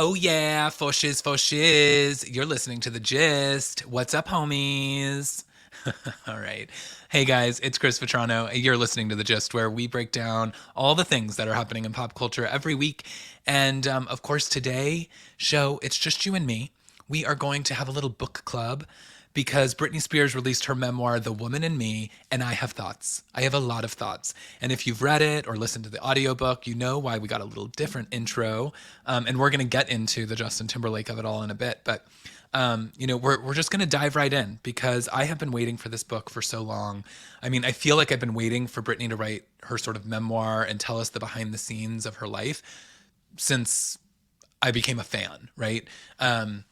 Oh yeah, for shiz for shiz. You're listening to the gist. What's up, homies? All right. Hey guys, it's Chris Vetrano. You're listening to the gist, where we break down all the things that are happening in pop culture every week. And of course, today show it's just you and me. We are going to have a little book club because Britney Spears released her memoir, The Woman in Me, and I have thoughts. I have a lot of thoughts. And if you've read it or listened to the audiobook, you know why we got a little different intro. And we're going to get into the Justin Timberlake of it all in a bit. But we're just going to dive right in because I have been waiting for this book for so long. I mean, I feel like I've been waiting for Britney to write her sort of memoir and tell us the behind the scenes of her life since I became a fan, right?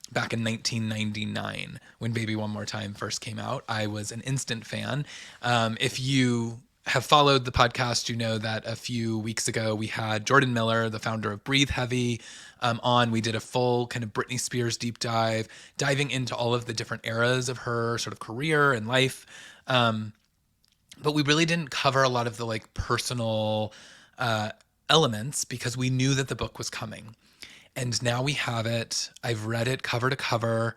Back in 1999, when Baby One More Time first came out, I was an instant fan. If you have followed the podcast, you know that a few weeks ago we had Jordan Miller, the founder of Breathe Heavy, on. We did a full kind of Britney Spears deep dive, diving into all of the different eras of her sort of career and life. But we really didn't cover a lot of the like personal elements because we knew that the book was coming. And now we have it. I've read it cover to cover.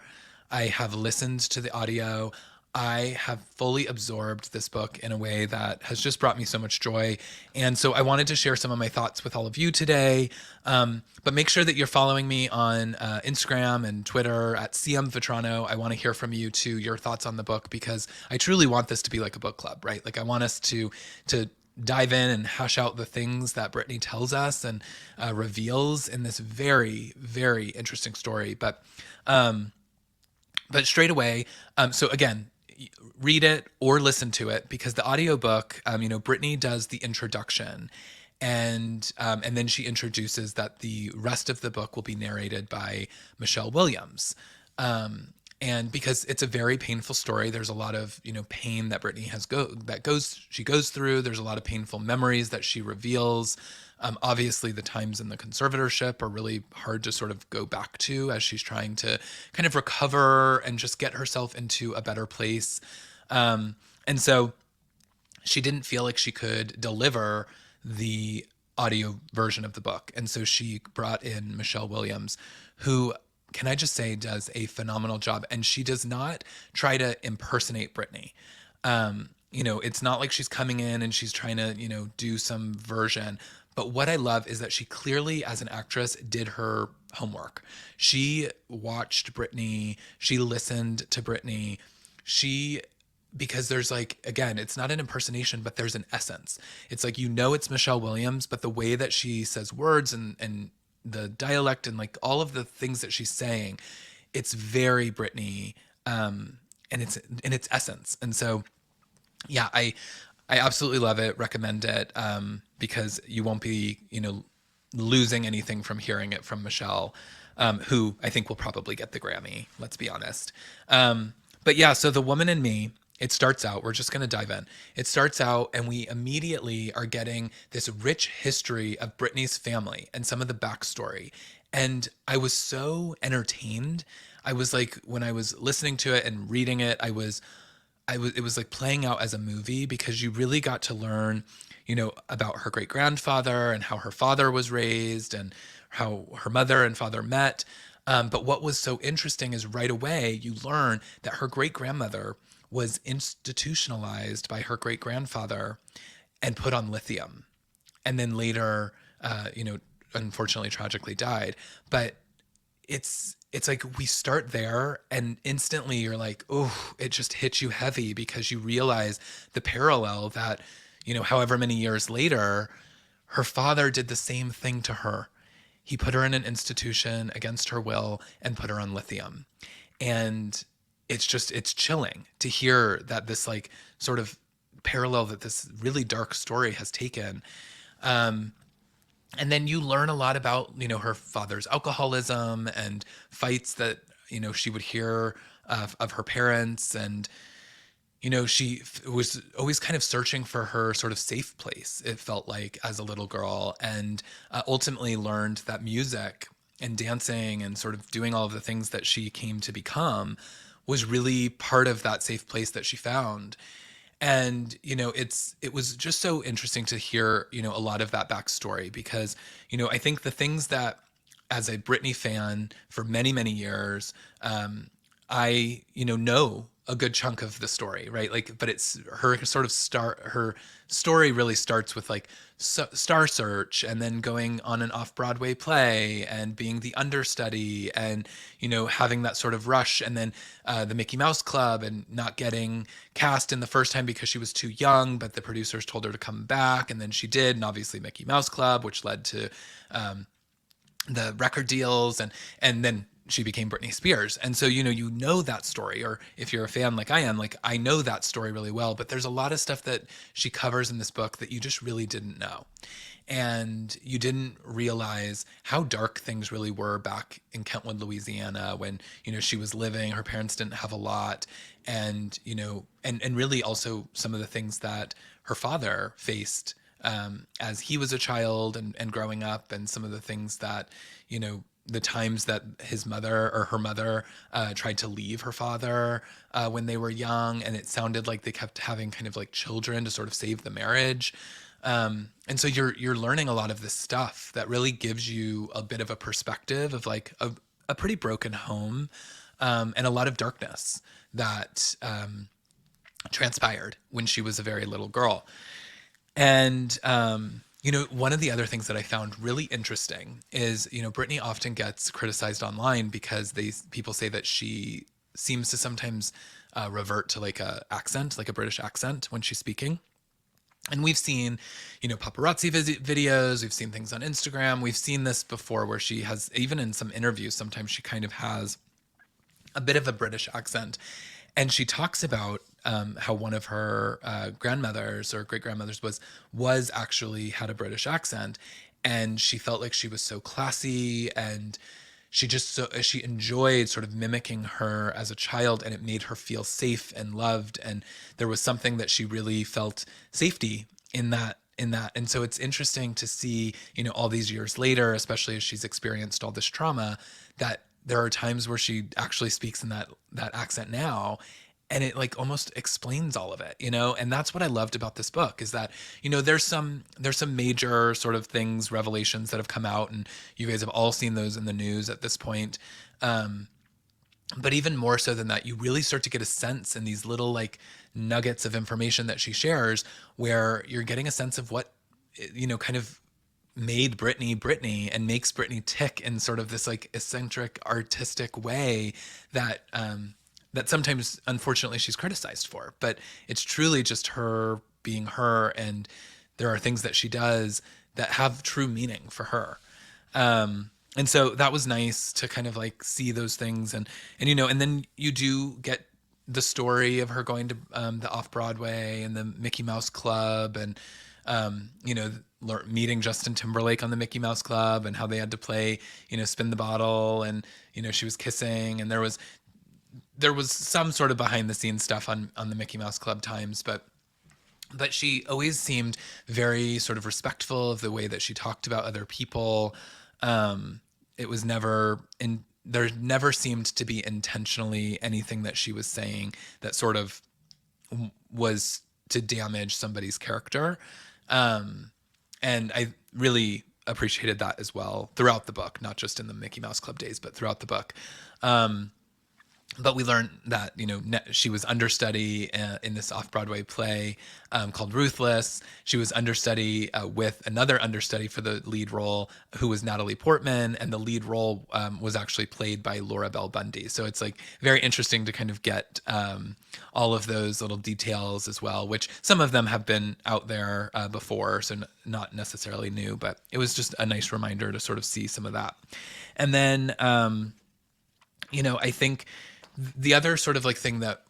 I have listened to the audio. I have fully absorbed this book in a way that has just brought me so much joy. And so I wanted to share some of my thoughts with all of you today. But make sure that you're following me on Instagram and Twitter at CM Vetrano. I want to hear from you too, your thoughts on the book, because I truly want this to be like a book club, right? Like I want us to dive in and hash out the things that Brittany tells us and reveals in this very, very interesting story. But straight away, so again, read it or listen to it because the audiobook, Brittany does the introduction and then she introduces that the rest of the book will be narrated by Michelle Williams. And because it's a very painful story, there's a lot of pain that Brittany she goes through. There's a lot of painful memories that she reveals. Obviously, the times in the conservatorship are really hard to sort of go back to as she's trying to kind of recover and just get herself into a better place. And so she didn't feel like she could deliver the audio version of the book. And so she brought in Michelle Williams, who, can I just say, does a phenomenal job. And she does not try to impersonate Britney. It's not like she's coming in and she's trying to, do some version. But what I love is that she clearly, as an actress, did her homework. She watched Britney. She listened to Britney. She because there's like, again, it's not an impersonation, but there's an essence. It's like, it's Michelle Williams, but the way that she says words and the dialect and like all of the things that she's saying, it's very Britney, and it's in its essence. And so yeah, I absolutely love it, recommend it, because you won't be losing anything from hearing it from Michelle, who I think will probably get the Grammy, let's be honest. But yeah, so The Woman in Me, it starts out, we're just going to dive in. It starts out, and we immediately are getting this rich history of Britney's family and some of the backstory. And I was so entertained. I was like, when I was listening to it and reading it, it was like playing out as a movie because you really got to learn, about her great grandfather and how her father was raised and how her mother and father met. But what was so interesting is right away you learn that her great grandmother was institutionalized by her great grandfather and put on lithium, and then later, unfortunately, tragically died. But it's like we start there and instantly you're like, oh, it just hits you heavy because you realize the parallel that, however many years later, her father did the same thing to her. He put her in an institution against her will and put her on lithium. And it's chilling to hear that this like sort of parallel that this really dark story has taken. And then you learn a lot about her father's alcoholism and fights that she would hear of her parents. And she was always kind of searching for her sort of safe place, it felt like, as a little girl, and ultimately learned that music and dancing and sort of doing all of the things that she came to become was really part of that safe place that she found. And it was just so interesting to hear a lot of that backstory because I think the things that as a Britney fan for many, many years, I, know a good chunk of the story, right? Like, but it's her sort of her story really starts with like Star Search and then going on an off Broadway play and being the understudy and, having that sort of rush and then the Mickey Mouse Club and not getting cast in the first time because she was too young, but the producers told her to come back and then she did. And obviously Mickey Mouse Club, which led to the record deals and then she became Britney Spears. And so you know that story, or if you're a fan like I am, like I know that story really well, but there's a lot of stuff that she covers in this book that you just really didn't know. And you didn't realize how dark things really were back in Kentwood, Louisiana, when she was living. Her parents didn't have a lot, and and really also some of the things that her father faced as he was a child and growing up, and some of the things that the times that his mother or her mother tried to leave her father when they were young, and it sounded like they kept having kind of like children to sort of save the marriage. And so you're learning a lot of this stuff that really gives you a bit of a perspective of like a pretty broken home, and a lot of darkness that transpired when she was a very little girl. And one of the other things that I found really interesting is, Britney often gets criticized online because people say that she seems to sometimes revert to like a accent, like a British accent when she's speaking. And we've seen, paparazzi videos, we've seen things on Instagram, we've seen this before where she has, even in some interviews, sometimes she kind of has a bit of a British accent. And she talks about how one of her grandmothers or great grandmothers was actually had a British accent, and she felt like she was so classy, and she enjoyed sort of mimicking her as a child, and it made her feel safe and loved, and there was something that she really felt safety in that. And so it's interesting to see, all these years later, especially as she's experienced all this trauma, that there are times where she actually speaks in that accent now, and it like almost explains all of it, and that's what I loved about this book, is that there's some major sort of things, revelations that have come out, and you guys have all seen those in the news at this point. But even more so than that, you really start to get a sense in these little like nuggets of information that she shares, where you're getting a sense of what kind of made Britney and makes Britney tick in sort of this like eccentric artistic way that sometimes unfortunately she's criticized for, but it's truly just her being her, and there are things that she does that have true meaning for her. And so that was nice to kind of like see those things, and then you do get the story of her going to the off Broadway and the Mickey Mouse Club, and meeting Justin Timberlake on the Mickey Mouse Club, and how they had to play spin the bottle, and she was kissing, and there was some sort of behind the scenes stuff on the Mickey Mouse Club times, but she always seemed very sort of respectful of the way that she talked about other people. It was never in there never seemed to be intentionally anything that she was saying that sort of was to damage somebody's character. And I really appreciated that as well throughout the book, not just in the Mickey Mouse Club days, but throughout the book. But we learned that she was understudy in this off-Broadway play called Ruthless. She was understudy with another understudy for the lead role, who was Natalie Portman, and the lead role was actually played by Laura Bell Bundy. So it's like very interesting to kind of get all of those little details as well, which some of them have been out there before, so not necessarily new, but it was just a nice reminder to sort of see some of that. And then I think the other sort of like thing that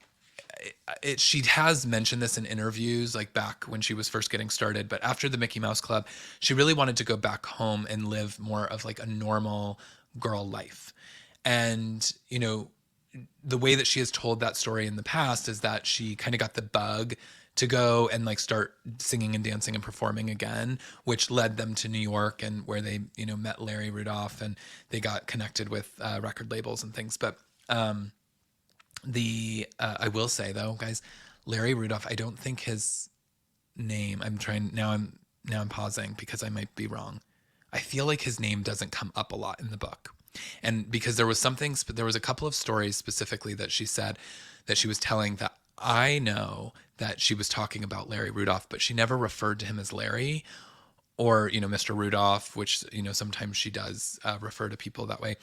she has mentioned this in interviews, like back when she was first getting started, but after the Mickey Mouse Club, she really wanted to go back home and live more of like a normal girl life. And, the way that she has told that story in the past is that she kind of got the bug to go and like start singing and dancing and performing again, which led them to New York, and where they, met Larry Rudolph, and they got connected with record labels and things. But I will say though, guys, Larry Rudolph, I don't think his name, I'm trying now I'm pausing because I might be wrong. I feel like his name doesn't come up a lot in the book. And because there was a couple of stories specifically that she said that she was telling that I know that she was talking about Larry Rudolph, but she never referred to him as Larry or, Mr. Rudolph, which, sometimes she does refer to people that way.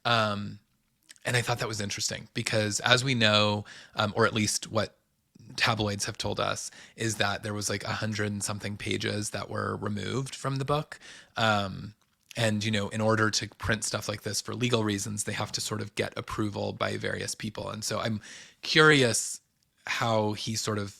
And I thought that was interesting because, as we know, or at least what tabloids have told us, is that there was like 100 and something pages that were removed from the book. And, in order to print stuff like this for legal reasons, they have to sort of get approval by various people. And so I'm curious how he sort of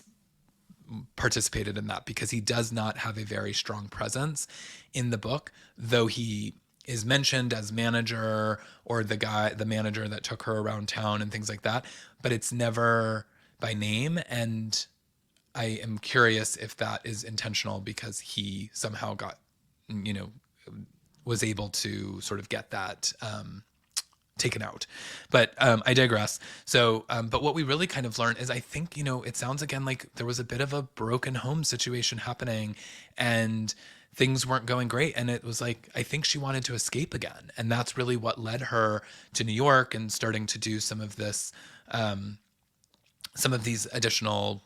participated in that, because he does not have a very strong presence in the book, though he is mentioned as manager, or the manager that took her around town and things like that, but it's never by name. And I am curious if that is intentional, because he somehow got, you know, was able to sort of get that taken out. But I digress. So, but what we really kind of learned is, I think, it sounds again like there was a bit of a broken home situation happening, and things weren't going great. And it was like, I think she wanted to escape again. And that's really what led her to New York and starting to do some of this, some of these additional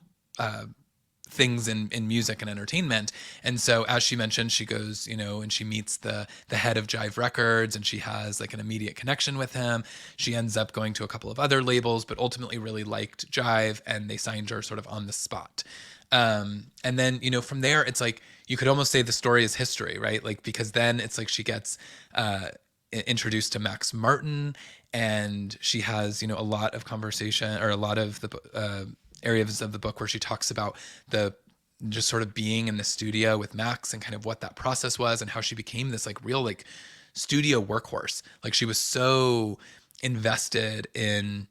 things in music and entertainment. And so, as she mentioned, she goes, and she meets the head of Jive Records, and she has like an immediate connection with him. She ends up going to a couple of other labels, but ultimately really liked Jive, and they signed her sort of on the spot. And then, from there, it's like, you could almost say the story is history, right? Like, because then it's like she gets introduced to Max Martin, and she has, a lot of conversation, or a lot of the areas of the book where she talks about the just sort of being in the studio with Max, and kind of what that process was, and how she became this like real like studio workhorse. Like, she was so invested in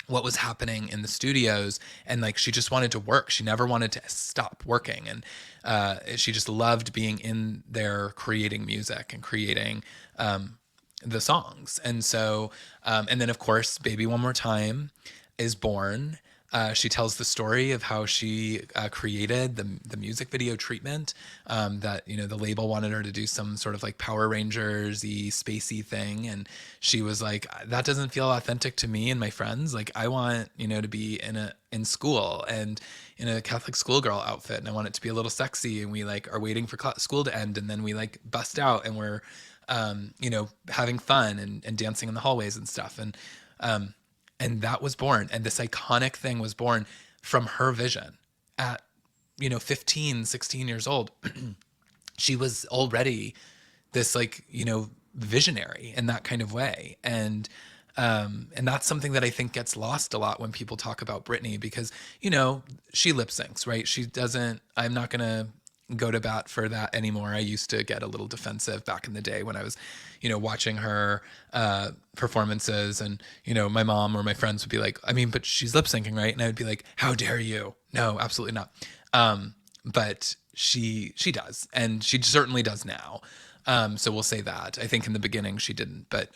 what was happening in the studios, and like she just wanted to work. She never wanted to stop working, and she just loved being in there creating music and creating the songs. And so, and then of course, Baby One More Time is born. She tells the story of how she created the music video treatment, that, the label wanted her to do some sort of like Power Rangers-y, spacey thing. And she was like, that doesn't feel authentic to me and my friends. Like, I want, to be in school and in a Catholic schoolgirl outfit. And I want it to be a little sexy. And we like are waiting for school to end. And then we like bust out, and we're, having fun and dancing in the hallways and stuff. And that was born. And this iconic thing was born from her vision at, 15, 16 years old. She was already this like, visionary in that kind of way. And that's something that I think gets lost a lot when people talk about Britney, because, she lip syncs, right? She doesn't, I'm not going to go to bat for that anymore. I used to get a little defensive back in the day when I was, watching her performances, and, my mom or my friends would be like, I mean, but she's lip syncing, right? And I would be like, how dare you? No, absolutely not. But she does, and she certainly does now. So we'll say that. I think in the beginning she didn't, but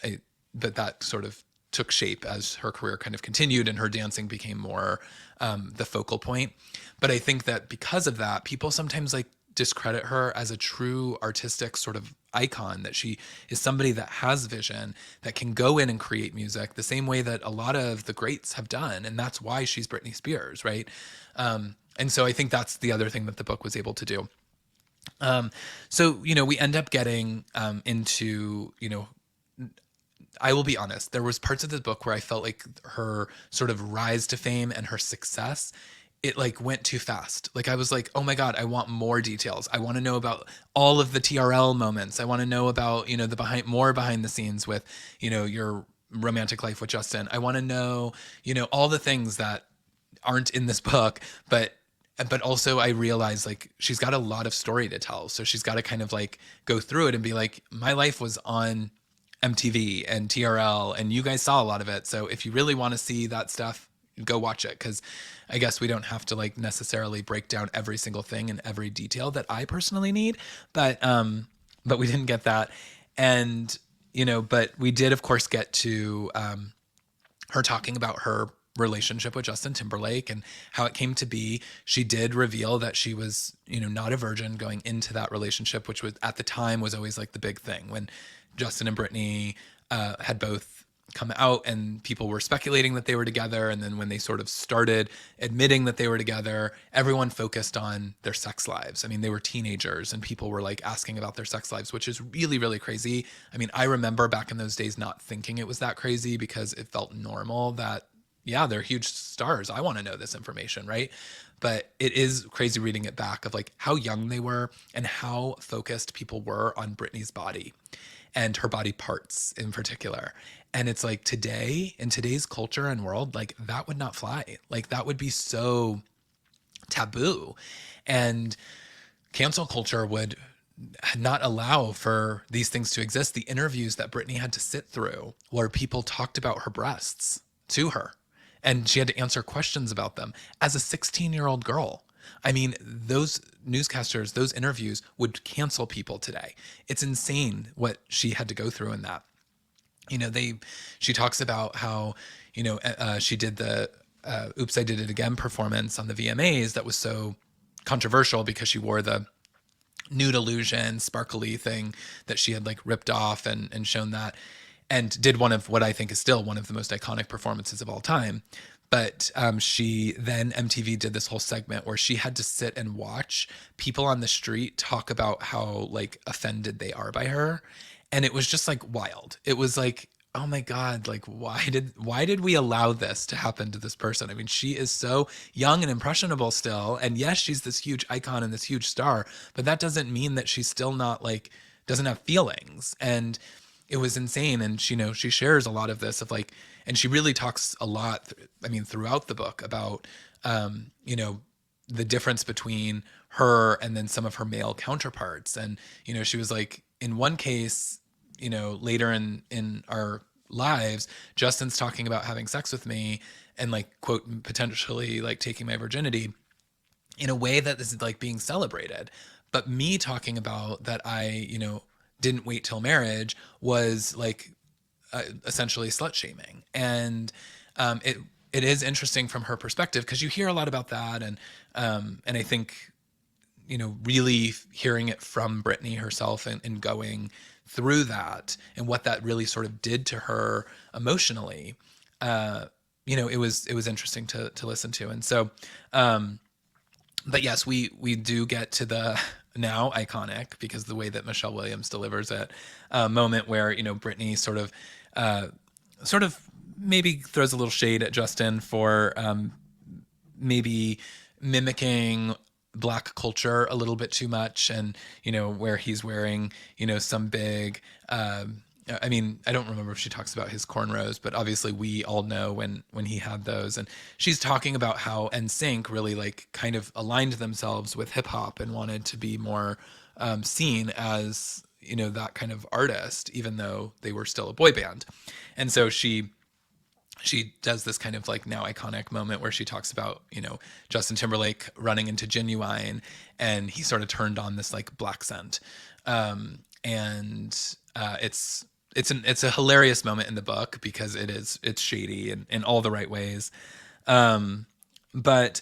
that sort of took shape as her career kind of continued, and her dancing became more the focal point. But I think that because of that, people sometimes like discredit her as a true artistic sort of icon, that she is somebody that has vision, that can go in and create music the same way that a lot of the greats have done. And that's why she's Britney Spears, right? And so I think that's the other thing that the book was able to do. So, we end up getting into, I will be honest, there was parts of the book where I felt like her sort of rise to fame and her success, it like went too fast. Like, I was like, oh my God, I want more details. I want to know about all of the TRL moments. I want to know about, the more behind the scenes with, your romantic life with Justin. I want to know, all the things that aren't in this book, but also I realized like she's got a lot of story to tell. So she's got to kind of like go through it and be like, my life was on MTV and TRL, and you guys saw a lot of it. So if you really want to see that stuff, go watch it. Cause I guess we don't have to like necessarily break down every single thing and every detail that I personally need, but we didn't get that. And, but we did of course get to, her talking about her relationship with Justin Timberlake and how it came to be. She did reveal that she was, not a virgin going into that relationship, which was at the time was always like the big thing when Justin and Britney had both come out and people were speculating that they were together. And then when they sort of started admitting that they were together, everyone focused on their sex lives. I mean, they were teenagers and people were like asking about their sex lives, which is really, really crazy. I mean, I remember back in those days not thinking it was that crazy because it felt normal that, yeah, they're huge stars. I want to know this information, right? But it is crazy reading it back of like how young they were and how focused people were on Britney's body and her body parts in particular. And it's like today, in today's culture and world, like that would not fly. Like that would be so taboo. And cancel culture would not allow for these things to exist. The interviews that Britney had to sit through where people talked about her breasts to her and she had to answer questions about them as a 16-year-old girl. I mean, those newscasters, those interviews would cancel people today. It's insane what she had to go through in that. She talks about how, she did the Oops, I Did It Again performance on the VMAs that was so controversial because she wore the nude illusion, sparkly thing that she had like ripped off and shown that, and did one of what I think is still one of the most iconic performances of all time. But she then MTV did this whole segment where she had to sit and watch people on the street talk about how like offended they are by her. And it was just like wild. It was like, oh my God, like why did we allow this to happen to this person? I mean, she is so young and impressionable still. And yes, she's this huge icon and this huge star, but that doesn't mean that she's still not like, doesn't have feelings. And it was insane. And she shares a lot of this of like, and she really talks a lot, I mean, throughout the book about, the difference between her and then some of her male counterparts. And, she was like, in one case, later in our lives, Justin's talking about having sex with me and like, quote, potentially like taking my virginity in a way that is like being celebrated. But me talking about that didn't wait till marriage was like essentially slut shaming. And it is interesting from her perspective because you hear a lot about that. And I think, really hearing it from Britney herself and going through that and what that really sort of did to her emotionally, it was interesting to listen to. And so, but yes, we do get to the now iconic, because the way that Michelle Williams delivers it, moment where, Britney sort of maybe throws a little shade at Justin for maybe mimicking Black culture a little bit too much, and where he's wearing some big I mean, I don't remember if she talks about his cornrows, but obviously we all know when he had those. And she's talking about how NSYNC really like kind of aligned themselves with hip hop and wanted to be more seen as that kind of artist, even though they were still a boy band. And so she does this kind of like now iconic moment where she talks about, Justin Timberlake running into Genuine, and he sort of turned on this like black scent. It's a hilarious moment in the book because it's shady in all the right ways. But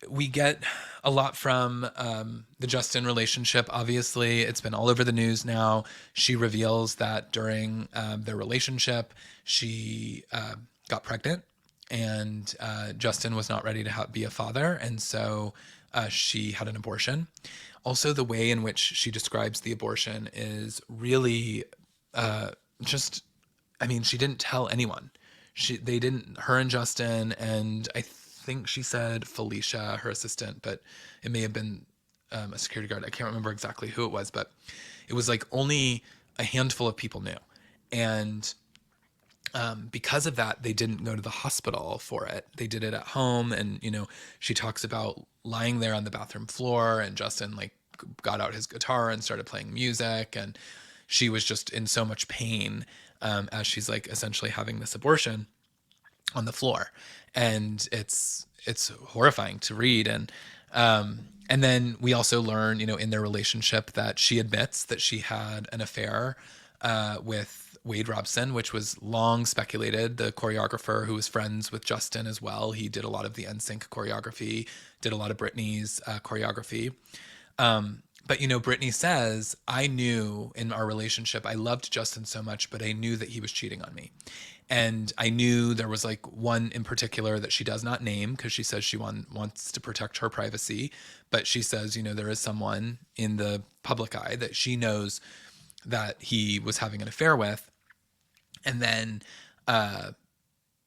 we get a lot from the Justin relationship. Obviously, it's been all over the news now. She reveals that during their relationship, she got pregnant, and Justin was not ready to be a father, and so she had an abortion. Also, the way in which she describes the abortion is really just, I mean, she didn't tell anyone. They didn't, her and Justin, and I think she said Felicia, her assistant, but it may have been a security guard. I can't remember exactly who it was, but it was like only a handful of people knew. And because of that, they didn't go to the hospital for it. They did it at home. And, she talks about lying there on the bathroom floor, and Justin like got out his guitar and started playing music. And she was just in so much pain as she's like essentially having this abortion on the floor. And it's horrifying to read. And then we also learn, in their relationship that she admits that she had an affair with Wade Robson, which was long speculated. The choreographer who was friends with Justin as well. He did a lot of the NSYNC choreography, did a lot of Britney's choreography. But Britney says, I knew in our relationship, I loved Justin so much, but I knew that he was cheating on me. And I knew there was like one in particular that she does not name because she says she wants to protect her privacy. But she says, there is someone in the public eye that she knows that he was having an affair with. And then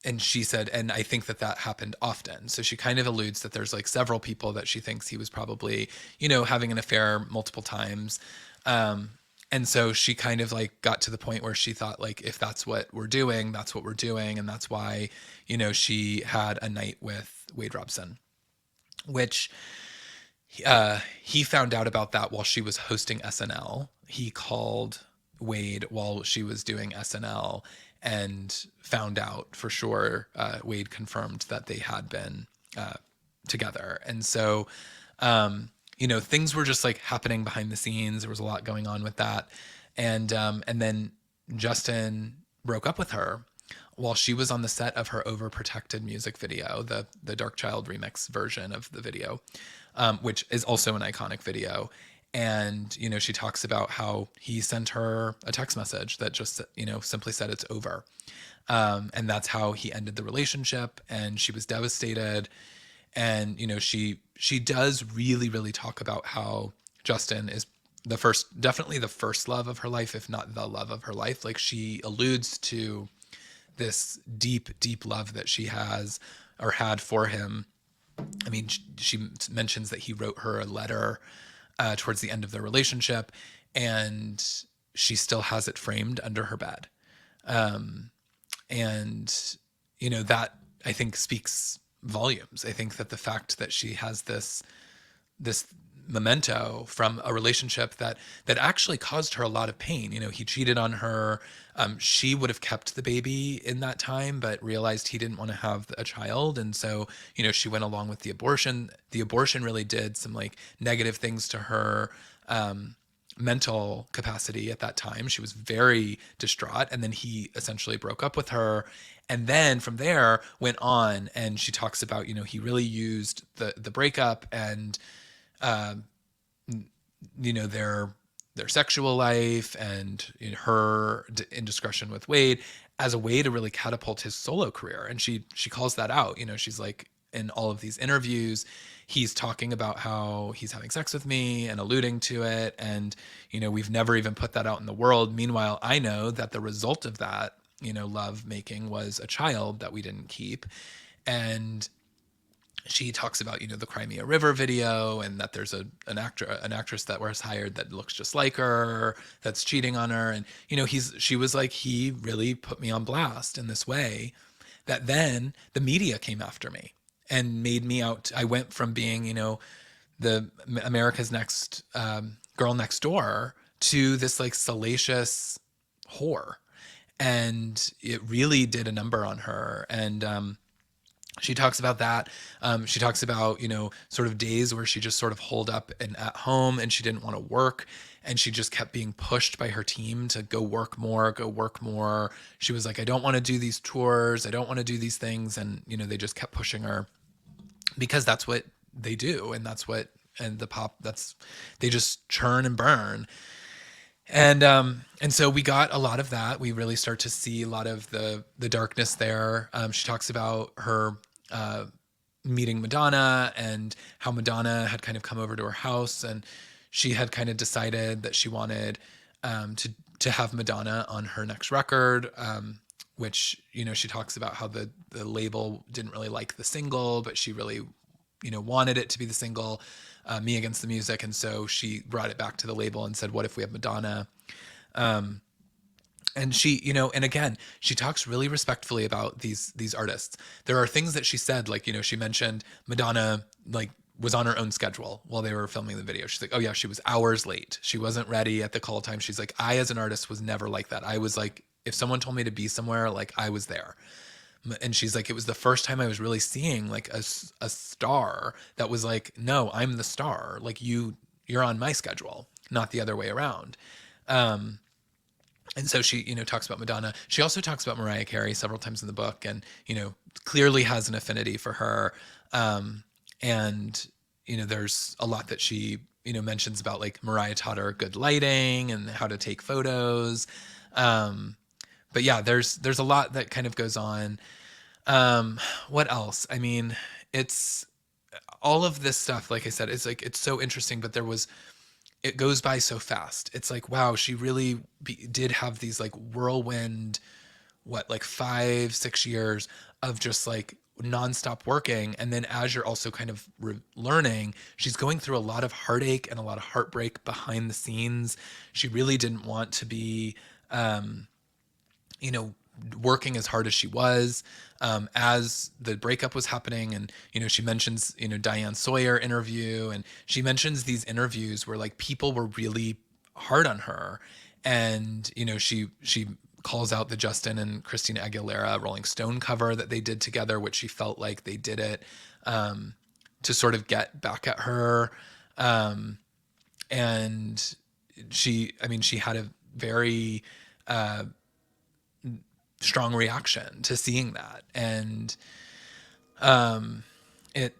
and she said, and I think that that happened often. So she kind of alludes that there's like several people that she thinks he was probably, having an affair multiple times. And so she kind of like got to the point where she thought like, if that's what we're doing, that's what we're doing. And that's why, she had a night with Wade Robson, which he found out about that while she was hosting SNL. He called Wade while she was doing SNL and found out for sure. Wade confirmed that they had been together. And so, things were just like happening behind the scenes. There was a lot going on with that. And then Justin broke up with her while she was on the set of her overprotected music video, the Dark Child remix version of the video, which is also an iconic video. And, she talks about how he sent her a text message that just, simply said it's over. And that's how he ended the relationship. And she was devastated. And, she does really, really talk about how Justin is definitely the first love of her life, if not the love of her life. Like she alludes to this deep, deep love that she has or had for him. I mean, she mentions that he wrote her a letter towards the end of their relationship, and she still has it framed under her bed. And, that I think speaks volumes. I think that the fact that she has this memento from a relationship that actually caused her a lot of pain. He cheated on her. She would have kept the baby in that time, but realized he didn't want to have a child. And so, she went along with the abortion. The abortion really did some like negative things to her mental capacity at that time. She was very distraught. And then he essentially broke up with her. And then from there went on, and she talks about, he really used the breakup and their sexual life and her indiscretion with Wade as a way to really catapult his solo career. And she calls that out. She's like, in all of these interviews, he's talking about how he's having sex with me and alluding to it. And, we've never even put that out in the world. Meanwhile, I know that the result of that, love making was a child that we didn't keep. And she talks about, the Crimea River video and that there's an actress that was hired that looks just like her, that's cheating on her. And, she was like, he really put me on blast in this way that then the media came after me and made me out. I went from being, the America's Next girl next door to this like salacious whore. And it really did a number on her. And, she talks about that. She talks about, sort of days where she just sort of holed up and at home and she didn't want to work. And she just kept being pushed by her team to go work more, go work more. She was like, I don't want to do these tours. I don't want to do these things. And, they just kept pushing her because that's what they do. And they just churn and burn. And so we got a lot of that. We really start to see a lot of the darkness there. She talks about her meeting Madonna and how Madonna had kind of come over to her house, and she had kind of decided that she wanted to have Madonna on her next record. Which she talks about how the label didn't really like the single, but she really wanted it to be the single. Me Against the Music. And so she brought it back to the label and said, what if we have Madonna? And she, and again, she talks really respectfully about these artists. There are things that she said, like, she mentioned Madonna, like, was on her own schedule while they were filming the video. She's like, oh yeah, she was hours late. She wasn't ready at the call time. She's like, I, as an artist, was never like that. I was like, if someone told me to be somewhere, like, I was there. And she's like, it was the first time I was really seeing like a star that was like, no, I'm the star. Like you're on my schedule, not the other way around. And so she, talks about Madonna. She also talks about Mariah Carey several times in the book, and clearly has an affinity for her. And there's a lot that she mentions about, like, Mariah taught her good lighting and how to take photos. Um, but yeah, there's a lot that kind of goes on. What else? I mean, it's all of this stuff. Like I said, it's like it's so interesting, but it goes by so fast. It's like, wow, she really did have these like whirlwind, what, like 5, 6 years of just like nonstop working. And then as you're also kind of learning, she's going through a lot of heartache and a lot of heartbreak behind the scenes. She really didn't want to be, um, you know, working as hard as she was, as the breakup was happening. And, she mentions, Diane Sawyer interview, and she mentions these interviews where like people were really hard on her. And, she calls out the Justin and Christina Aguilera Rolling Stone cover that they did together, which she felt like they did it, to sort of get back at her. And she had a very, strong reaction to seeing that. And it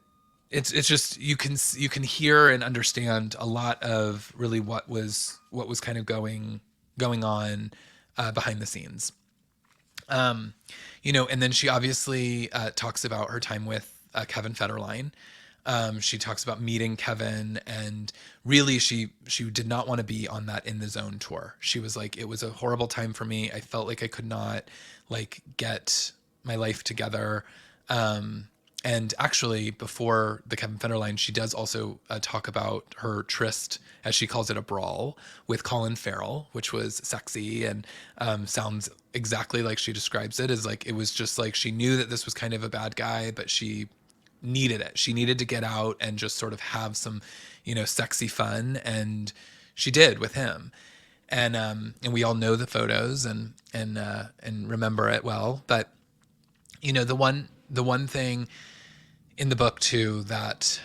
it's just, you can hear and understand a lot of really what was kind of going on, behind the scenes. um and then she obviously, talks about her time with, Kevin Federline. She talks about meeting Kevin, and really she did not want to be on that In the Zone tour. She was like, it was a horrible time for me. I felt like I could not, like, get my life together. And actually, before the Kevin Federline, she does also, talk about her tryst, as she calls it, a brawl with Colin Farrell, which was sexy, and, sounds exactly like she describes it. As like, it was just like she knew that this was kind of a bad guy, but she needed it. She needed to get out and just sort of have some, sexy fun, and she did with him. And we all know the photos, and remember it well. But the one thing in the book too that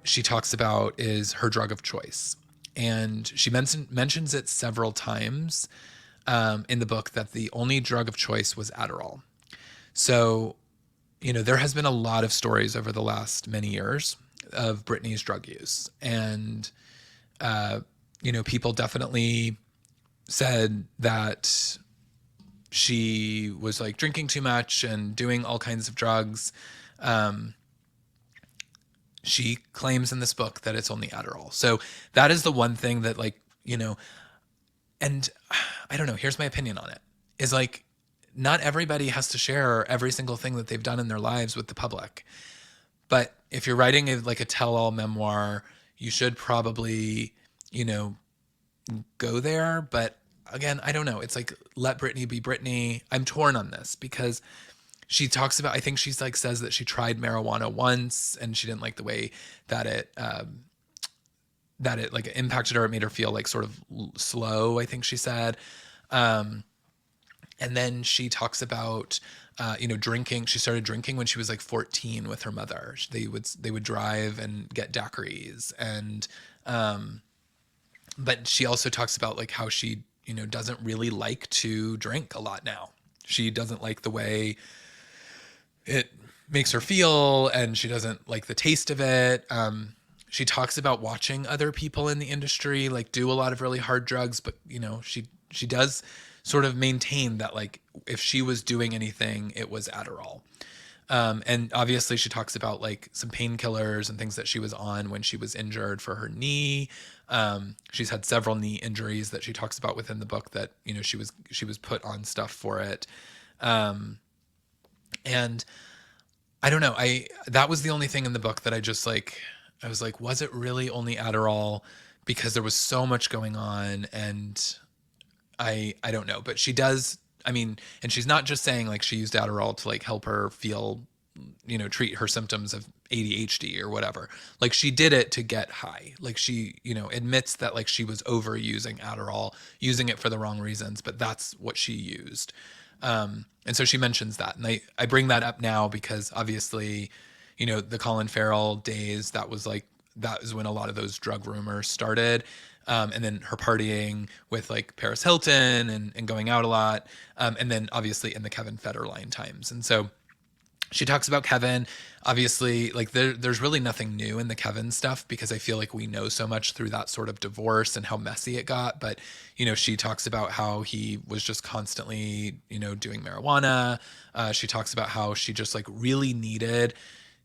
she talks about is her drug of choice, and she mentions it several times, in the book, that the only drug of choice was Adderall. So, there has been a lot of stories over the last many years of Britney's drug use. And, people definitely said that she was like drinking too much and doing all kinds of drugs. Um, she claims in this book that it's only Adderall. So that is the one thing that, like, and I don't know, here's my opinion on it, is like, not everybody has to share every single thing that they've done in their lives with the public. But if you're writing like a tell-all memoir, you should probably, you know, go there. But again, I don't know. It's like, let Britney be Britney. I'm torn on this because she talks about, I think she's like, says that she tried marijuana once and she didn't like the way that it like impacted her. It made her feel like sort of slow, I think she said. And then she talks about, drinking. She started drinking when she was like 14 with her mother. They would drive and get daiquiris, and but she also talks about like how she, doesn't really like to drink a lot now. She doesn't like the way it makes her feel, and she doesn't like the taste of it. She talks about watching other people in the industry like do a lot of really hard drugs, but she does sort of maintain that like if she was doing anything, it was Adderall. And obviously she talks about like some painkillers and things that she was on when she was injured for her knee. She's had several knee injuries that she talks about within the book that, she was put on stuff for it. And I don't know, that was the only thing in the book that I was like, was it really only Adderall? Because there was so much going on, and I don't know, but she does. I mean, and she's not just saying like she used Adderall to like help her feel, treat her symptoms of ADHD or whatever. Like she did it to get high. Like she, admits that like she was overusing Adderall, using it for the wrong reasons, but that's what she used. And so she mentions that, and I bring that up now because obviously, the Colin Farrell days, that was when a lot of those drug rumors started. and then her partying with like Paris Hilton and going out a lot, and then obviously in the Kevin Federline times. And so she talks about Kevin. Obviously, like there's really nothing new in the Kevin stuff because I feel like we know so much through that sort of divorce and how messy it got. But, she talks about how he was just constantly, doing marijuana. She talks about how she just like really needed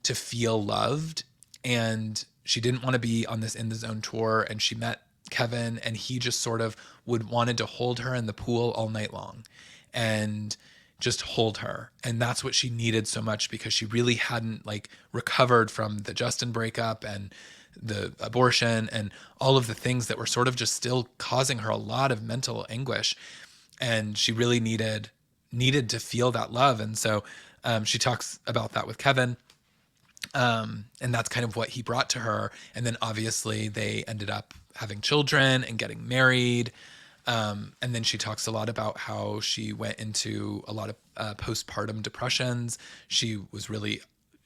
to feel loved, and she didn't want to be on this In the Zone tour. And she met Kevin, and he just sort of would wanted to hold her in the pool all night long. And just hold her. And that's what she needed so much because she really hadn't like recovered from the Justin breakup and the abortion and all of the things that were sort of just still causing her a lot of mental anguish. And she really needed to feel that love. And so she talks about that with Kevin. And that's kind of what he brought to her. And then obviously they ended up having children and getting married. And then she talks a lot about how she went into a lot of postpartum depressions. She was really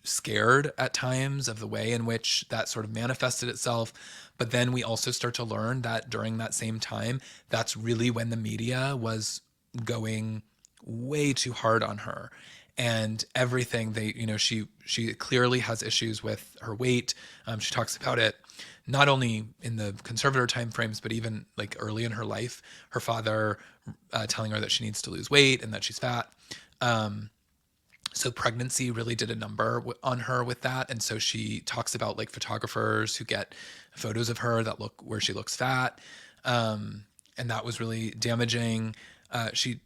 scared at times of the way in which that sort of manifested itself. But then we also start to learn that during that same time, that's really when the media was going way too hard on her. And everything she clearly has issues with her weight. She talks about it not only in the conservator time frames, but even like early in her life, her father telling her that she needs to lose weight and that she's fat. So pregnancy really did a number on her with that. And so she talks about like photographers who get photos of her that look where she looks fat. And that was really damaging. She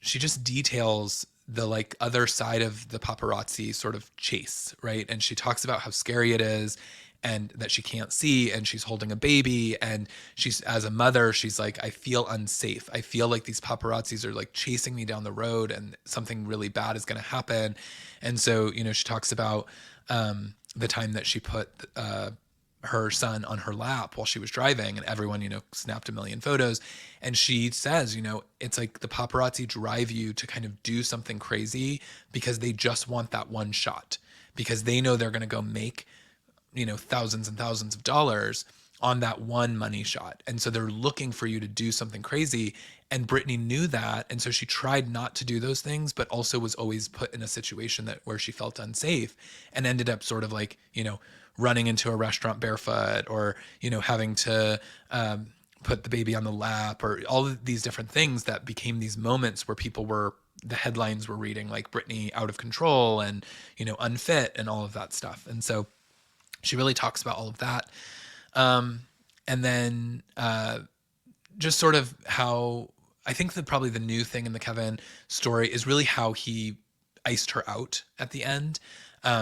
just details the like other side of the paparazzi sort of chase, right? And she talks about how scary it is and that she can't see, and she's holding a baby, and she's, as a mother, she's like, I feel unsafe. I feel like these paparazzis are like chasing me down the road and something really bad is going to happen. And so, she talks about the time that she put her son on her lap while she was driving, and everyone, snapped a million photos. And she says, it's like the paparazzi drive you to kind of do something crazy because they just want that one shot, because they know they're going to go make, thousands and thousands of dollars on that one money shot. And so they're looking for you to do something crazy. And Britney knew that. And so she tried not to do those things, but also was always put in a situation where she felt unsafe and ended up sort of like, running into a restaurant barefoot, or, having to put the baby on the lap, or all of these different things that became these moments where the headlines were reading like Britney out of control and, unfit and all of that stuff. And so she really talks about all of that. And then just sort of how I think that probably the new thing in the Kevin story is really how he iced her out at the end.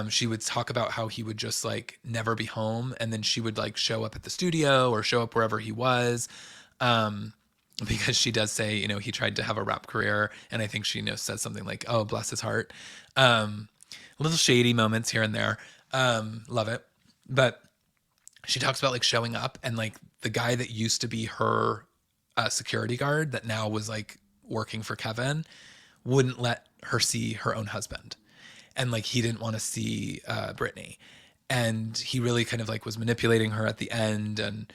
She would talk about how he would just like never be home, and then she would like show up at the studio or show up wherever he was. Because she does say, he tried to have a rap career, and I think she, says something like, "Oh, bless his heart." Little shady moments here and there. Love it. But she talks about like showing up, and like the guy that used to be her security guard that now was like working for Kevin wouldn't let her see her own husband. And like he didn't want to see Britney. And he really kind of like was manipulating her at the end, and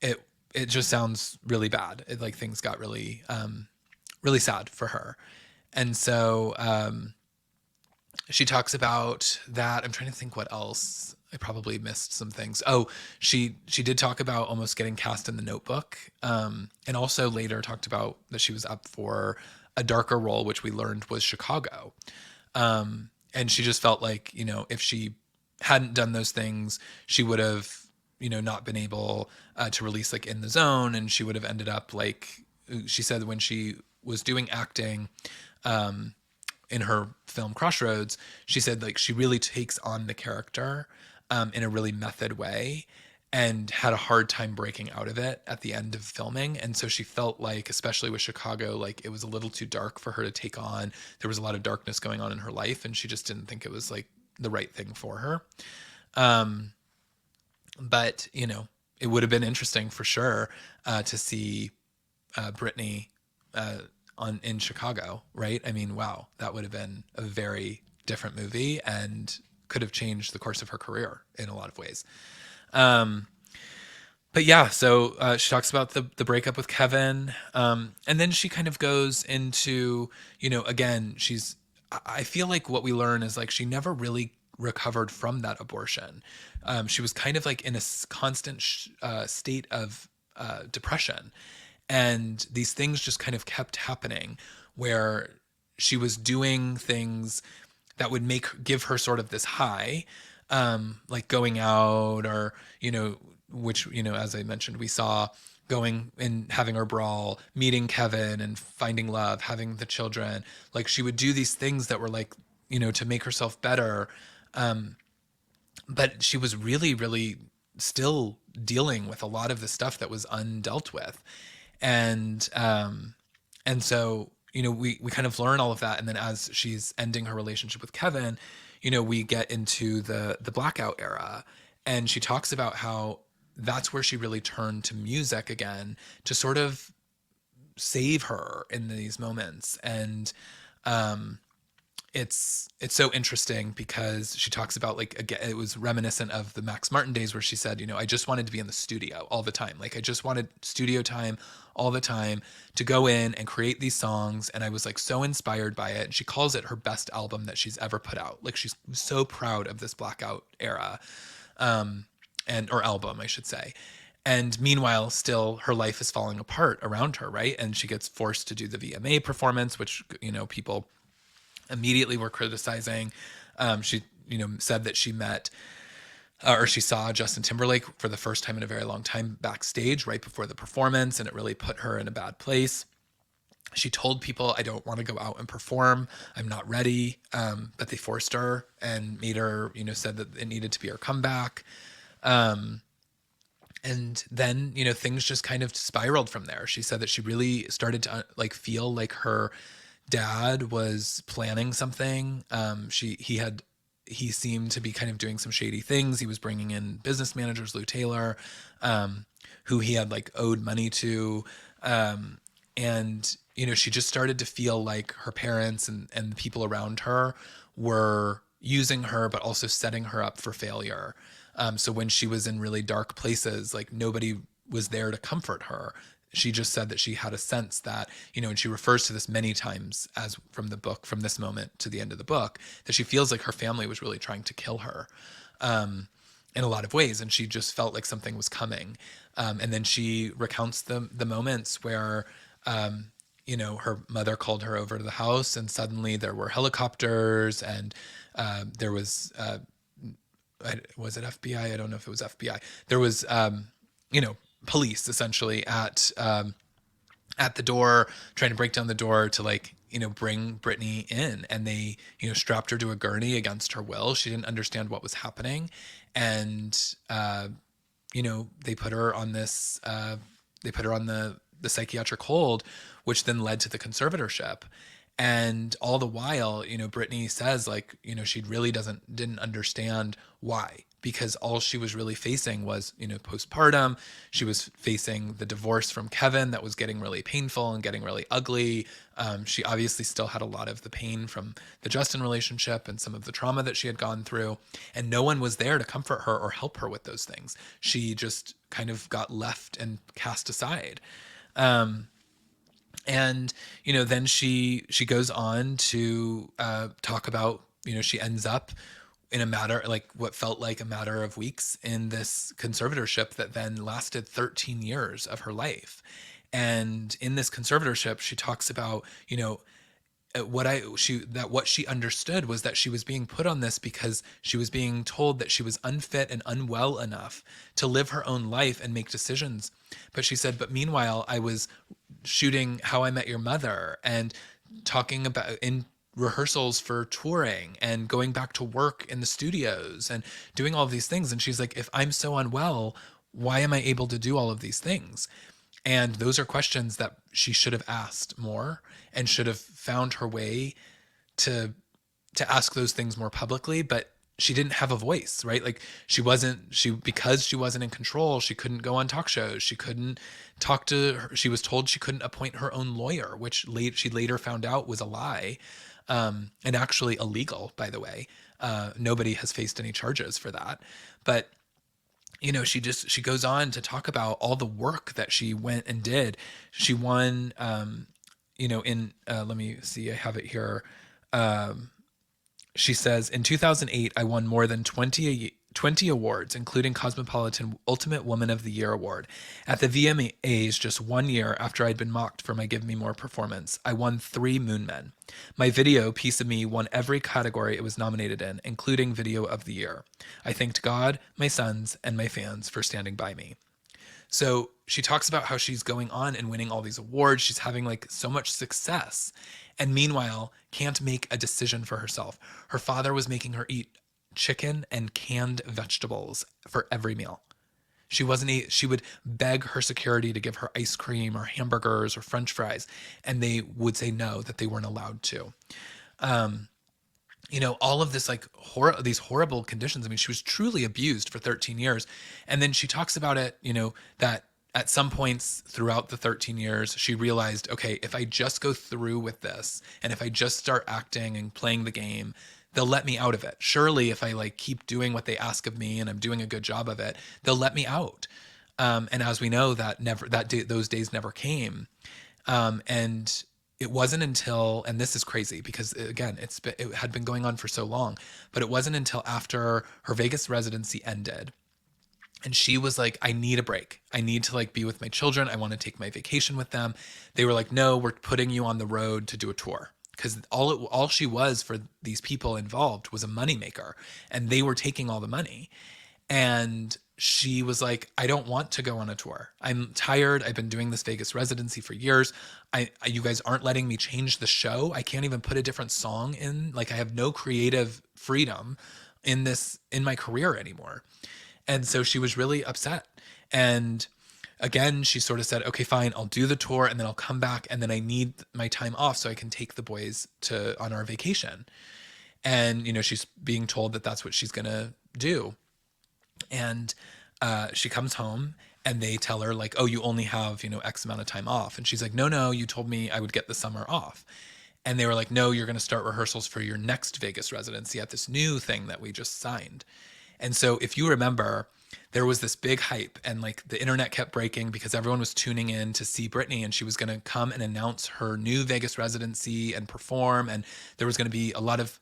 it just sounds really bad. It like things got really really sad for her. And so she talks about that. I'm trying to think what else. I probably missed some things. Oh, she did talk about almost getting cast in The Notebook, and also later talked about that she was up for a darker role, which we learned was Chicago. And she just felt like, if she hadn't done those things, she would have, not been able to release like In the Zone, and she would have ended up like, she said when she was doing acting, in her film Crossroads, she said like she really takes on the character in a really method way, and had a hard time breaking out of it at the end of filming. And so she felt like, especially with Chicago, like it was a little too dark for her to take on. There was a lot of darkness going on in her life, and she just didn't think it was like the right thing for her. But, it would have been interesting for sure to see Britney in Chicago, right? I mean, wow, that would have been a very different movie and could have changed the course of her career in a lot of ways. But yeah, so she talks about the breakup with Kevin, and then she kind of goes into, again, I feel like what we learn is like she never really recovered from that abortion. She was kind of like in a constant state of depression, and these things just kind of kept happening, where she was doing things that would give her sort of this high, like going out, or which, as I mentioned, we saw going and having her brawl, meeting Kevin and finding love, having the children. Like she would do these things that were like, to make herself better, but she was really, really still dealing with a lot of the stuff that was undealt with. And so, we kind of learn all of that, and then as she's ending her relationship with Kevin, we get into the blackout era, and she talks about how that's where she really turned to music again to sort of save her in these moments. And it's so interesting because she talks about, like, again, it was reminiscent of the Max Martin days, where she said, I just wanted to be in the studio all the time. Like I just wanted studio time all the time to go in and create these songs, and I was like so inspired by it. And she calls it her best album that she's ever put out. Like she's so proud of this blackout era, and or album, I should say. And meanwhile, still her life is falling apart around her, right? And she gets forced to do the VMA performance, which, people immediately were criticizing. She, said that she met, or she saw Justin Timberlake for the first time in a very long time backstage right before the performance, and it really put her in a bad place. She told people, I don't want to go out and perform. I'm not ready. But they forced her and made her, said that it needed to be her comeback. And then, things just kind of spiraled from there. She said that she really started to like feel like her dad was planning something. He seemed to be kind of doing some shady things. He was bringing in business managers, Lou Taylor, who he had like owed money to. And, she just started to feel like her parents and the people around her were using her, but also setting her up for failure. So when she was in really dark places, like nobody was there to comfort her. She just said that she had a sense that, and she refers to this many times as from the book, from this moment to the end of the book, that she feels like her family was really trying to kill her, in a lot of ways. And she just felt like something was coming. And then she recounts the moments where, her mother called her over to the house, and suddenly there were helicopters, and there was it FBI? I don't know if it was FBI. There was, you know, police essentially at the door, trying to break down the door to, like, bring Britney in, and they, strapped her to a gurney against her will. She didn't understand what was happening, and they put her on this. They put her on the psychiatric hold, which then led to the conservatorship. And all the while, Brittany says, like, she really didn't understand why, because all she was really facing was, postpartum. She was facing the divorce from Kevin that was getting really painful and getting really ugly. She obviously still had a lot of the pain from the Justin relationship and some of the trauma that she had gone through, and no one was there to comfort her or help her with those things. She just kind of got left and cast aside. And then she goes on to talk about, she ends up in a matter, like what felt like a matter of weeks, in this conservatorship that then lasted 13 years of her life. And in this conservatorship, she talks about, what she understood was that she was being put on this because she was being told that she was unfit and unwell enough to live her own life and make decisions. But she said, but meanwhile, I was shooting How I Met Your Mother and talking about in rehearsals for touring and going back to work in the studios and doing all of these things. And she's like, if I'm so unwell, why am I able to do all of these things? And those are questions that she should have asked more, and should have found her way to ask those things more publicly. But she didn't have a voice, right? Like because she wasn't in control, she couldn't go on talk shows. She couldn't talk to her. She was told she couldn't appoint her own lawyer, which she later found out was a lie, and actually illegal, by the way. Nobody has faced any charges for that. But she goes on to talk about all the work that she went and did. She won, in let me see, I have it here. She says, in 2008, I won more than 20 awards, including Cosmopolitan Ultimate Woman of the Year award. At the VMAs, just 1 year after I'd been mocked for my Give Me More performance, I won 3 Moon Men. My video, Piece of Me, won every category it was nominated in, including Video of the Year. I thanked God, my sons, and my fans for standing by me. So she talks about how she's going on and winning all these awards. She's having like so much success. And meanwhile, can't make a decision for herself. Her father was making her eat chicken and canned vegetables for every meal. She would beg her security to give her ice cream or hamburgers or french fries, and they would say no, that they weren't allowed to. All of this like these horrible conditions. I mean, she was truly abused for 13 years. And then she talks about it, that at some points throughout the 13 years, she realized, okay, if I just go through with this and if I just start acting and playing the game, they'll let me out of it. Surely if I like keep doing what they ask of me and I'm doing a good job of it, they'll let me out. And as we know, those days never came. And it wasn't until, and this is crazy because again, it had been going on for so long, but it wasn't until after her Vegas residency ended and she was like, I need a break. I need to like be with my children. I want to take my vacation with them. They were like, no, we're putting you on the road to do a tour. Because all she was for these people involved was a moneymaker, and they were taking all the money. And she was like, I don't want to go on a tour. I'm tired. I've been doing this Vegas residency for years. You guys aren't letting me change the show. I can't even put a different song in. Like I have no creative freedom in my career anymore. And so she was really upset. And again, she sort of said, okay, fine, I'll do the tour and then I'll come back and then I need my time off so I can take the boys on our vacation. And, she's being told that that's what she's going to do. And she comes home and they tell her like, oh, you only have, X amount of time off. And she's like, no, you told me I would get the summer off. And they were like, no, you're going to start rehearsals for your next Vegas residency at this new thing that we just signed. And so if you remember, there was this big hype and like the internet kept breaking because everyone was tuning in to see Britney and she was going to come and announce her new Vegas residency and perform. And there was going to be a lot of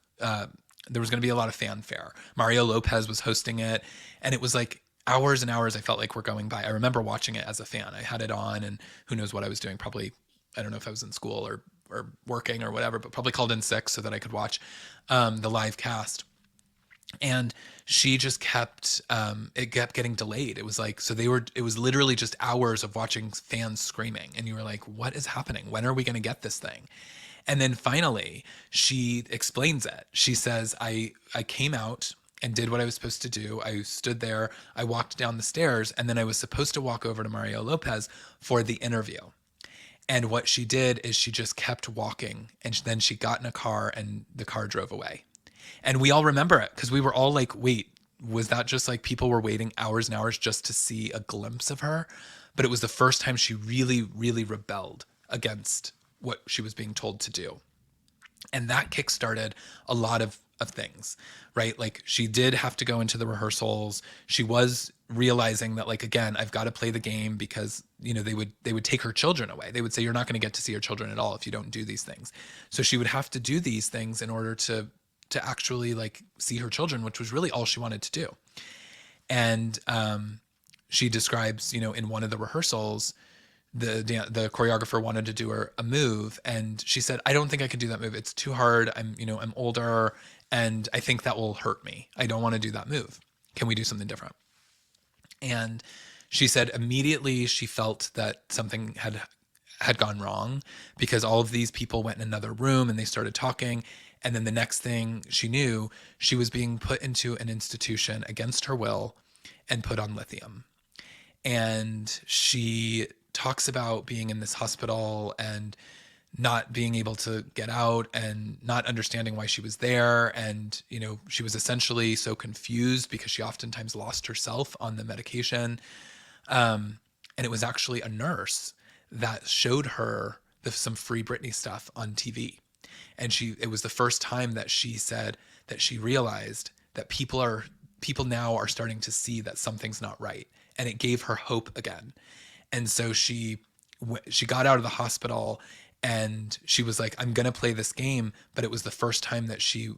fanfare. Mario Lopez was hosting it, and it was like hours and hours I felt like were going by. I remember watching it as a fan. I had it on, and who knows what I was doing. Probably, I don't know if I was in school or working or whatever, but probably called in sick so that I could watch the live cast. And she just it kept getting delayed. It was like, it was literally just hours of watching fans screaming. And you were like, what is happening? When are we going to get this thing? And then finally, she explains it. She says, I came out and did what I was supposed to do. I stood there, I walked down the stairs, and then I was supposed to walk over to Mario Lopez for the interview. And what she did is she just kept walking, and then she got in a car and the car drove away. And we all remember it because we were all like, wait, was that just like people were waiting hours and hours just to see a glimpse of her? But it was the first time she really, really rebelled against what she was being told to do. And that kickstarted a lot of things, right? Like she did have to go into the rehearsals. She was realizing that like, again, I've got to play the game because, they would take her children away. They would say, you're not going to get to see your children at all if you don't do these things. So she would have to do these things in order to actually like see her children, which was really all she wanted to do. And she describes, in one of the rehearsals, the choreographer wanted to do her a move, and she said, I don't think I could do that move. It's too hard. I'm older, and I think that will hurt me. I don't want to do that move. Can we do something different? And she said immediately she felt that something had gone wrong because all of these people went in another room and they started talking. And then the next thing she knew, she was being put into an institution against her will and put on lithium. And she talks about being in this hospital and not being able to get out and not understanding why she was there. And, she was essentially so confused because she oftentimes lost herself on the medication. And it was actually a nurse that showed her some free Britney stuff on TV. And it was the first time that she said that she realized that people are people now are starting to see that something's not right, and it gave her hope again. And so she got out of the hospital, and she was like, I'm going to play this game. But it was the first time that she,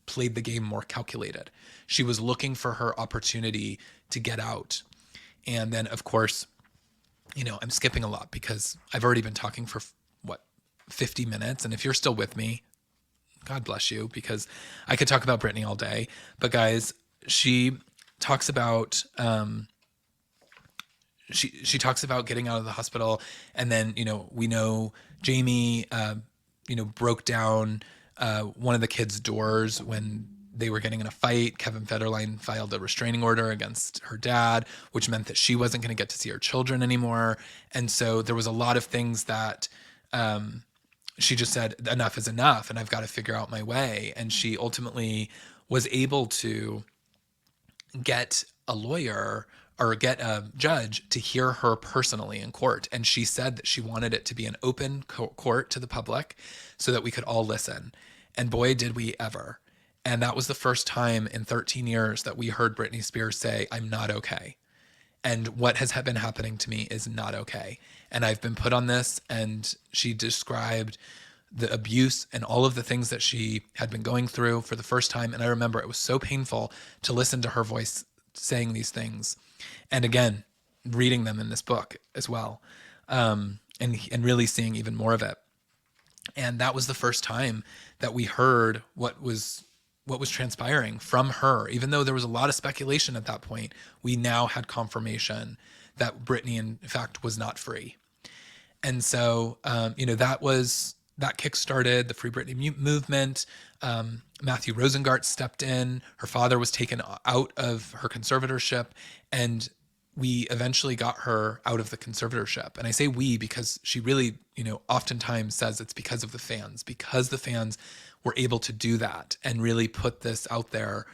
played the game more calculated. She was looking for her opportunity to get out. And then, of course, I'm skipping a lot because I've already been talking for what, 50 minutes. And if you're still with me, God bless you, because I could talk about Britney all day. But guys, she talks about she talks about getting out of the hospital, and then we know Jamie broke down one of the kids' doors when they were getting in a fight. Kevin Federline filed a restraining order against her dad, which meant that she wasn't going to get to see her children anymore. And so there was a lot of things that she just said, enough is enough, and I've got to figure out my way. And she ultimately was able to get a lawyer or get a judge to hear her personally in court. And she said that she wanted it to be an open court to the public so that we could all listen. And boy, did we ever. And that was the first time in 13 years that we heard Britney Spears say, I'm not okay. And what has been happening to me is not okay. And I've been put on this. And she described the abuse and all of the things that she had been going through for the first time. And I remember it was so painful to listen to her voice saying these things. And again, reading them in this book as well. And really seeing even more of it. And that was the first time that we heard what was transpiring from her. Even though there was a lot of speculation at that point, we now had confirmation that Britney, in fact, was not free. And so, that kickstarted the Free Britney movement. Matthew Rosengart stepped in. Her father was taken out of her conservatorship, and we eventually got her out of the conservatorship. And I say we because she really, oftentimes says it's because of the fans, because the fans were able to do that and really put this out there.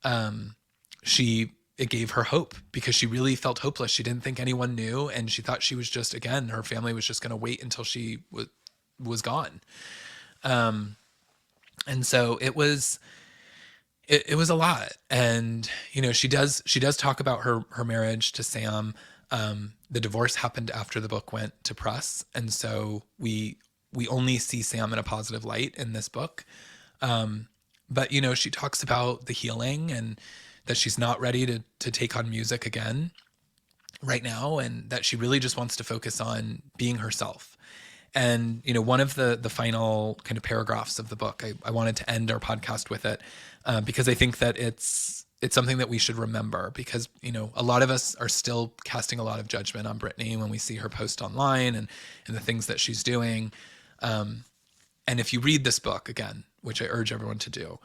It gave her hope because she really felt hopeless. She didn't think anyone knew. And she thought she was just, again, her family was just going to wait until she was gone. And so it was a lot. And, she does talk about her marriage to Sam. The divorce happened after the book went to press. And so we only see Sam in a positive light in this book. But, she talks about the healing and that she's not ready to take on music again right now. And that she really just wants to focus on being herself. And, one of the final kind of paragraphs of the book, I wanted to end our podcast with it because I think that it's something that we should remember because, a lot of us are still casting a lot of judgment on Britney when we see her post online and the things that she's doing. And if you read this book again, which I urge everyone to do,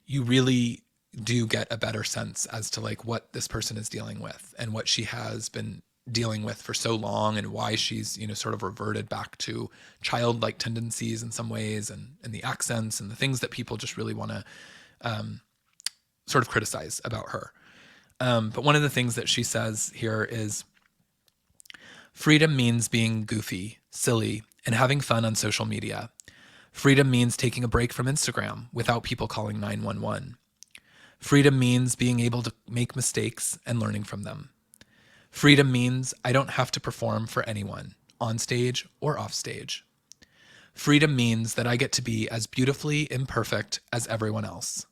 you really do get a better sense as to like what this person is dealing with and what she has been dealing with for so long and why she's, sort of reverted back to childlike tendencies in some ways and the accents and the things that people just really want to sort of criticize about her. But one of the things that she says here is, freedom means being goofy, silly, and having fun on social media. Freedom means taking a break from Instagram without people calling 911. Freedom means being able to make mistakes and learning from them. Freedom means I don't have to perform for anyone, on stage or off stage. Freedom means that I get to be as beautifully imperfect as everyone else.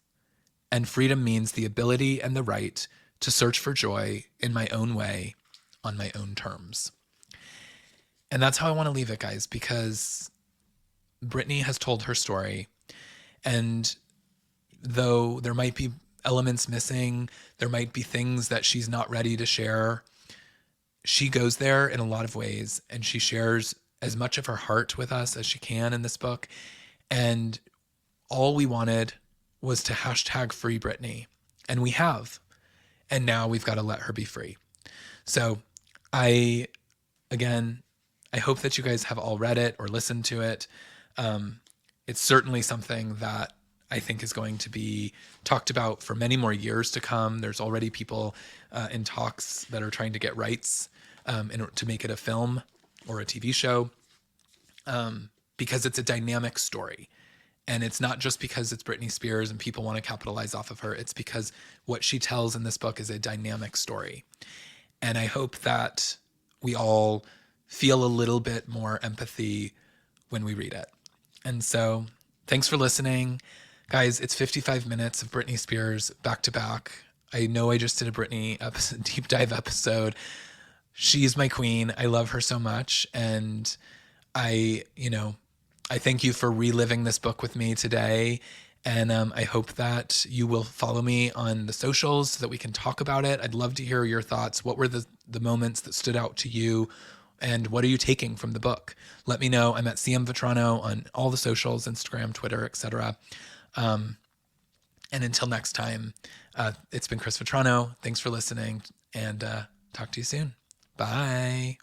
And freedom means the ability and the right to search for joy in my own way, on my own terms. And that's how I want to leave it, guys, because Britney has told her story. And though there might be elements missing, there might be things that she's not ready to share, she goes there in a lot of ways, and she shares as much of her heart with us as she can in this book. And all we wanted was to hashtag free Britney, and we have. And now we've got to let her be free. So I hope that you guys have all read it or listened to it. It's certainly something that I think is going to be talked about for many more years to come. There's already people in talks that are trying to get rights to make it a film or a TV show because it's a dynamic story. And it's not just because it's Britney Spears and people want to capitalize off of her. It's because what she tells in this book is a dynamic story. And I hope that we all feel a little bit more empathy when we read it. And so thanks for listening. Guys, it's 55 minutes of Britney Spears back to back. I know I just did a Britney episode, deep dive episode. She's my queen. I love her so much. And I, I thank you for reliving this book with me today. And I hope that you will follow me on the socials so that we can talk about it. I'd love to hear your thoughts. What were the moments that stood out to you? And what are you taking from the book? Let me know. I'm at CM Vetrano on all the socials, Instagram, Twitter, etc. And until next time, it's been Chris Vetrano. Thanks for listening, and talk to you soon. Bye.